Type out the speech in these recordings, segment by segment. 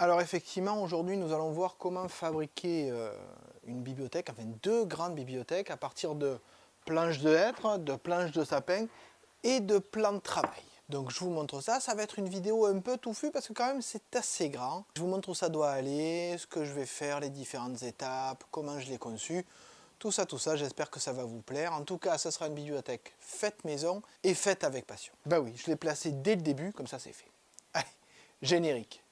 Alors effectivement, aujourd'hui, nous allons voir comment fabriquer une bibliothèque, enfin deux grandes bibliothèques à partir de planches de hêtre, de planches de sapin et de plans de travail. Donc je vous montre ça, ça va être une vidéo un peu touffue parce que quand même c'est assez grand. Je vous montre où ça doit aller, ce que je vais faire, les différentes étapes, comment je l'ai conçu. Tout ça, j'espère que ça va vous plaire. En tout cas, ce sera une bibliothèque faite maison et faite avec passion. Ben oui, je l'ai placée dès le début, comme ça c'est fait. Allez, générique.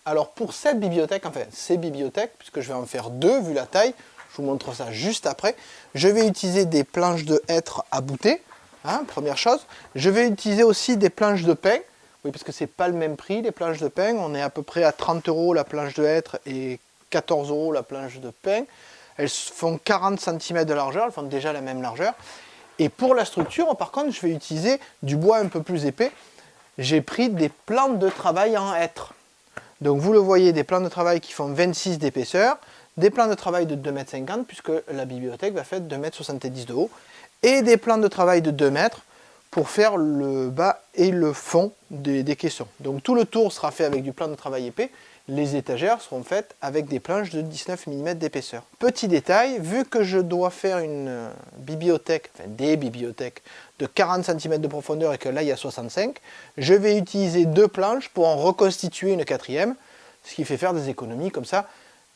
Alors pour cette bibliothèque, enfin ces bibliothèques, puisque je vais en faire deux vu la taille, je vous montre ça juste après, je vais utiliser des planches de hêtre à bouter, hein, première chose. Je vais utiliser aussi des planches de pin, oui parce que c'est pas le même prix les planches de pin, on est à peu près à 30 € la planche de hêtre et 14 € la planche de pin. Elles font 40 cm de largeur, elles font déjà la même largeur. Et pour la structure, par contre, je vais utiliser du bois un peu plus épais. J'ai pris des plantes de travail en hêtre. Donc vous le voyez, des plans de travail qui font 26 d'épaisseur, des plans de travail de 2,50 m, puisque la bibliothèque va faire 2,70 m de haut, et des plans de travail de 2 mètres pour faire le bas et le fond des caissons. Donc tout le tour sera fait avec du plan de travail épais, les étagères seront faites avec des planches de 19 mm d'épaisseur. Petit détail, vu que je dois faire une bibliothèque, enfin des bibliothèques, de 40 cm de profondeur et que là il y a 65, je vais utiliser deux planches pour en reconstituer une quatrième, ce qui fait faire des économies comme ça.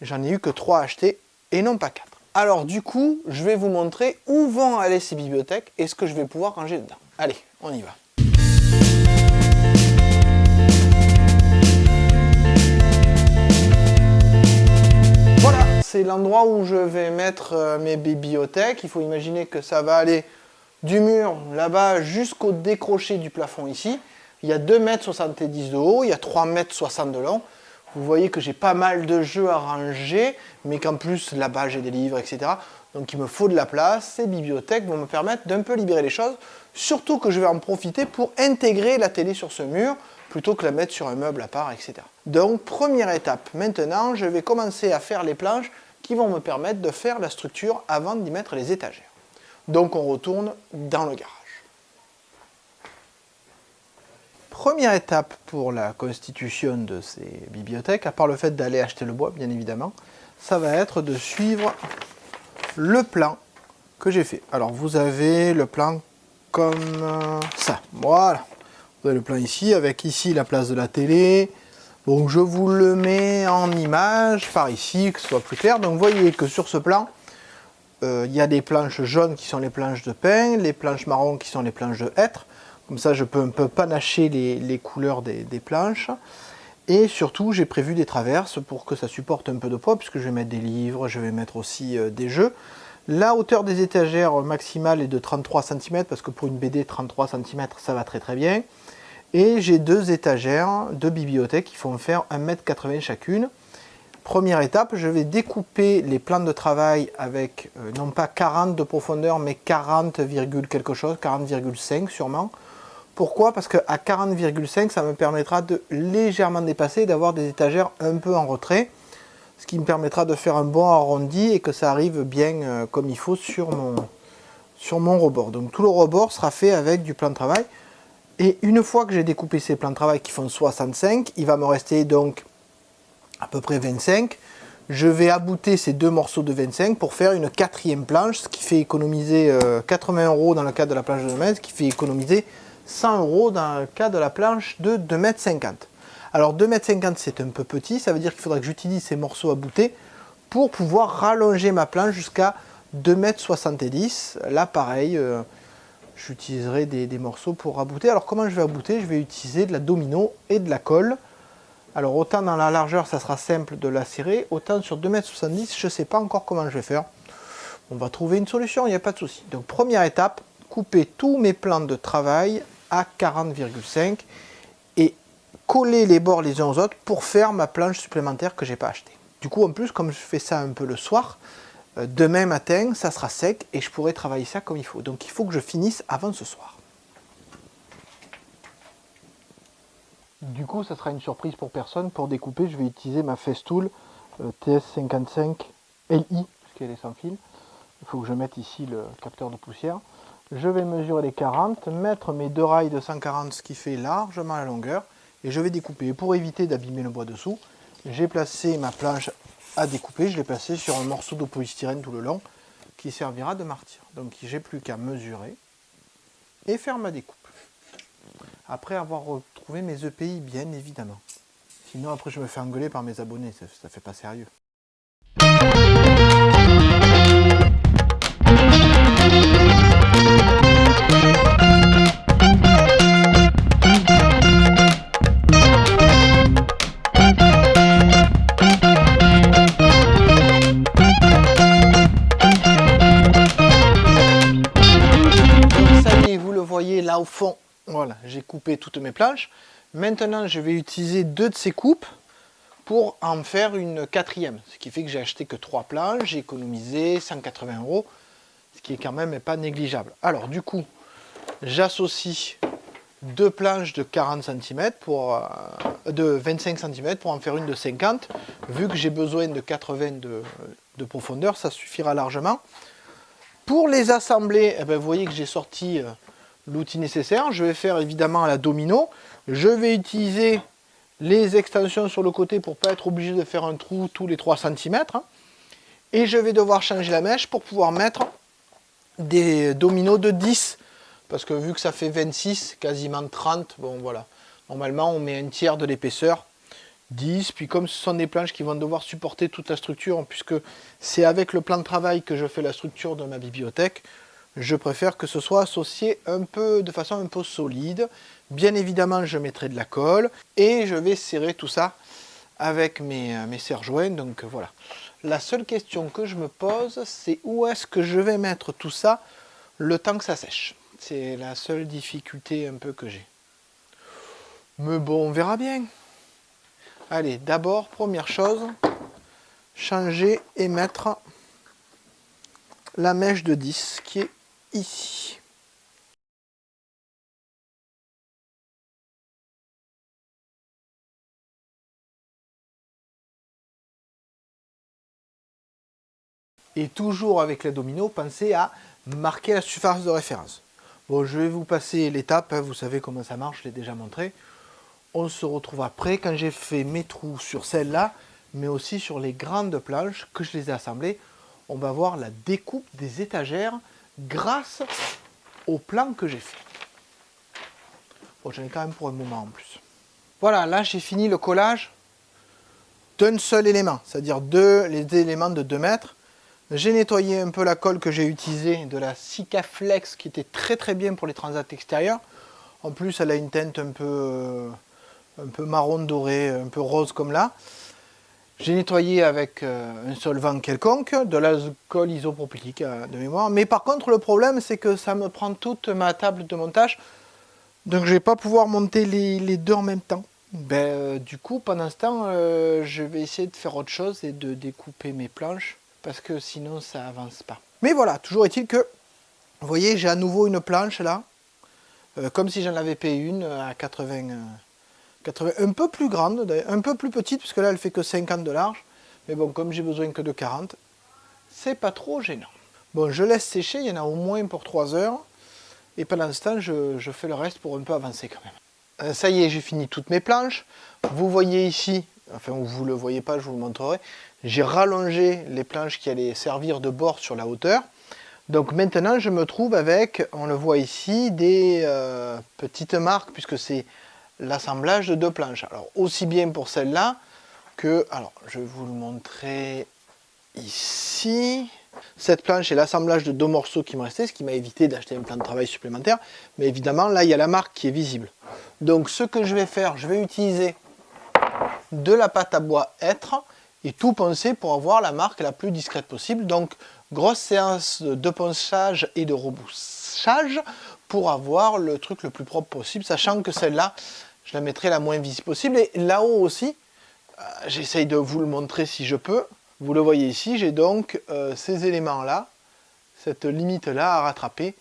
J'en ai eu que 3 à acheter et non pas 4. Alors du coup, je vais vous montrer où vont aller ces bibliothèques et ce que je vais pouvoir ranger dedans. Allez, on y va. Voilà, c'est l'endroit où je vais mettre mes bibliothèques. Il faut imaginer que ça va aller du mur là-bas jusqu'au décroché du plafond ici. Il y a 2,70 m de haut, il y a 3,60 m de long. Vous voyez que j'ai pas mal de jeux à ranger, mais qu'en plus là-bas j'ai des livres, etc. Donc il me faut de la place. Ces bibliothèques vont me permettre d'un peu libérer les choses. Surtout que je vais en profiter pour intégrer la télé sur ce mur, plutôt que la mettre sur un meuble à part, etc. Donc première étape, maintenant je vais commencer à faire les planches qui vont me permettre de faire la structure avant d'y mettre les étagères. Donc on retourne dans le garage. Première étape pour la constitution de ces bibliothèques, à part le fait d'aller acheter le bois bien évidemment, ça va être de suivre le plan que j'ai fait. Alors vous avez le plan comme ça, voilà. Vous avez le plan ici, avec ici la place de la télé. Donc je vous le mets en image par ici, que ce soit plus clair. Donc vous voyez que sur ce plan, il y a des planches jaunes qui sont les planches de pin, les planches marron qui sont les planches de hêtre. Comme ça, je peux un peu panacher les couleurs des planches. Et surtout, j'ai prévu des traverses pour que ça supporte un peu de poids, puisque je vais mettre des livres, je vais mettre aussi des jeux. La hauteur des étagères maximale est de 33 cm, parce que pour une BD, 33 cm, ça va très très bien. Et j'ai deux étagères de bibliothèque qui font faire 1,80 m chacune. Première étape, je vais découper les plans de travail avec non pas 40 de profondeur, mais 40, quelque chose, 40,5 sûrement. Pourquoi? Parce qu'à 40,5, ça me permettra de légèrement dépasser et d'avoir des étagères un peu en retrait. Ce qui me permettra de faire un bon arrondi et que ça arrive bien comme il faut sur mon rebord. Donc tout le rebord sera fait avec du plan de travail. Et une fois que j'ai découpé ces plans de travail qui font 65, il va me rester donc à peu près 25. Je vais abouter ces deux morceaux de 25 pour faire une quatrième planche, ce qui fait économiser 80 € dans le cas de la planche de 2 mètres, ce qui fait économiser 100 € dans le cas de la planche de 2,50 m. Alors 2,50 m c'est un peu petit, ça veut dire qu'il faudra que j'utilise ces morceaux à bouter pour pouvoir rallonger ma planche jusqu'à 2,70 m. Là pareil, j'utiliserai des morceaux pour rabouter. Alors comment je vais abouter? Je vais utiliser de la domino et de la colle. Alors autant dans la largeur ça sera simple de la serrer, autant sur 2,70 m je ne sais pas encore comment je vais faire. On va trouver une solution, il n'y a pas de souci. Donc première étape, couper tous mes plans de travail à 40,5 et coller les bords les uns aux autres pour faire ma planche supplémentaire que j'ai pas achetée. Du coup en plus comme je fais ça un peu le soir, demain matin ça sera sec et je pourrai travailler ça comme il faut. Donc il faut que je finisse avant ce soir. Du coup ça sera une surprise pour personne. Pour découper je vais utiliser ma Festool TS55 LI, puisqu'elle est sans fil. Il faut que je mette ici le capteur de poussière. Je vais mesurer les 40, mettre mes deux rails de 140, ce qui fait largement la longueur, et je vais découper. Et pour éviter d'abîmer le bois dessous, j'ai placé ma planche à découper, je l'ai placée sur un morceau de polystyrène tout le long, qui servira de martyr. Donc j'ai plus qu'à mesurer et faire ma découpe. Après avoir retrouvé mes EPI, bien évidemment. Sinon après je me fais engueuler par mes abonnés, ça fait pas sérieux. Là au fond, voilà, j'ai coupé toutes mes planches. Maintenant, je vais utiliser 2 de ces coupes pour en faire une 4e. Ce qui fait que j'ai acheté que 3 planches, j'ai économisé 180 €, ce qui est quand même pas négligeable. Alors du coup, j'associe 2 planches de 40 cm de 25 cm pour en faire une de 50. Vu que j'ai besoin de 80 de profondeur, ça suffira largement. Pour les assembler, eh bien, vous voyez que j'ai sorti l'outil nécessaire. Je vais faire évidemment à la domino. Je vais utiliser les extensions sur le côté pour ne pas être obligé de faire un trou tous les 3 cm. Et je vais devoir changer la mèche pour pouvoir mettre des dominos de 10. Parce que vu que ça fait 26, quasiment 30, bon voilà. Normalement on met un tiers de l'épaisseur, 10. Puis comme ce sont des planches qui vont devoir supporter toute la structure, puisque c'est avec le plan de travail que je fais la structure de ma bibliothèque, je préfère que ce soit associé de façon un peu solide. Bien évidemment, je mettrai de la colle et je vais serrer tout ça avec mes serre-joints. Donc voilà. La seule question que je me pose, c'est où est-ce que je vais mettre tout ça le temps que ça sèche. C'est la seule difficulté un peu que j'ai. Mais bon, on verra bien. Allez, d'abord, première chose, changer et mettre la mèche de 10 qui est ici. Et toujours avec les dominos, pensez à marquer la surface de référence. Bon, je vais vous passer l'étape, hein, vous savez comment ça marche, je l'ai déjà montré. On se retrouve après quand j'ai fait mes trous sur celle-là, mais aussi sur les grandes planches que je les ai assemblées. On va voir la découpe des étagères grâce au plan que j'ai fait. Bon, j'en ai quand même pour un moment en plus. Voilà, là j'ai fini le collage d'un seul élément, c'est-à-dire les éléments de 2 mètres. J'ai nettoyé un peu la colle que j'ai utilisée de la Sikaflex qui était très très bien pour les transats extérieurs. En plus, elle a une teinte un peu marron doré, un peu rose comme là. J'ai nettoyé avec un solvant quelconque, de l'alcool isopropylique de mémoire. Mais par contre, le problème, c'est que ça me prend toute ma table de montage. Donc, je ne vais pas pouvoir monter les deux en même temps. Du coup, pendant ce temps, je vais essayer de faire autre chose et de découper mes planches. Parce que sinon, ça avance pas. Mais voilà, toujours est-il que, vous voyez, j'ai à nouveau une planche là. Comme si j'en avais payé une à 80, un peu plus grande, un peu plus petite, parce que là elle fait que 50 de large. Mais bon, comme j'ai besoin que de 40, c'est pas trop gênant. Bon, je laisse sécher, il y en a au moins pour 3 heures. Et pendant ce temps, je fais le reste pour un peu avancer quand même. Ça y est, j'ai fini toutes mes planches. Vous voyez ici, enfin vous ne le voyez pas, je vous le montrerai. J'ai rallongé les planches qui allaient servir de bord sur la hauteur. Donc maintenant, je me trouve avec, on le voit ici, des petites marques, puisque c'est l'assemblage de 2 planches. Alors, aussi bien pour celle-là que, alors, je vais vous le montrer ici. Cette planche est l'assemblage de 2 morceaux qui me restaient, ce qui m'a évité d'acheter un plan de travail supplémentaire. Mais évidemment, là, il y a la marque qui est visible. Donc, ce que je vais faire, je vais utiliser de la pâte à bois hêtre et tout poncer pour avoir la marque la plus discrète possible. Donc, grosse séance de ponçage et de rebouchage pour avoir le truc le plus propre possible, sachant que celle-là, je la mettrai la moins visible possible. Et là-haut aussi, j'essaye de vous le montrer si je peux. Vous le voyez ici, j'ai donc ces éléments-là, cette limite-là à rattraper.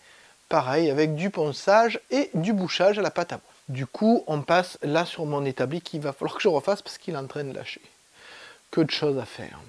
Pareil, avec du ponçage et du bouchage à la pâte à bois. Du coup, on passe là sur mon établi qu'il va falloir que je refasse parce qu'il est en train de lâcher. Que de choses à faire.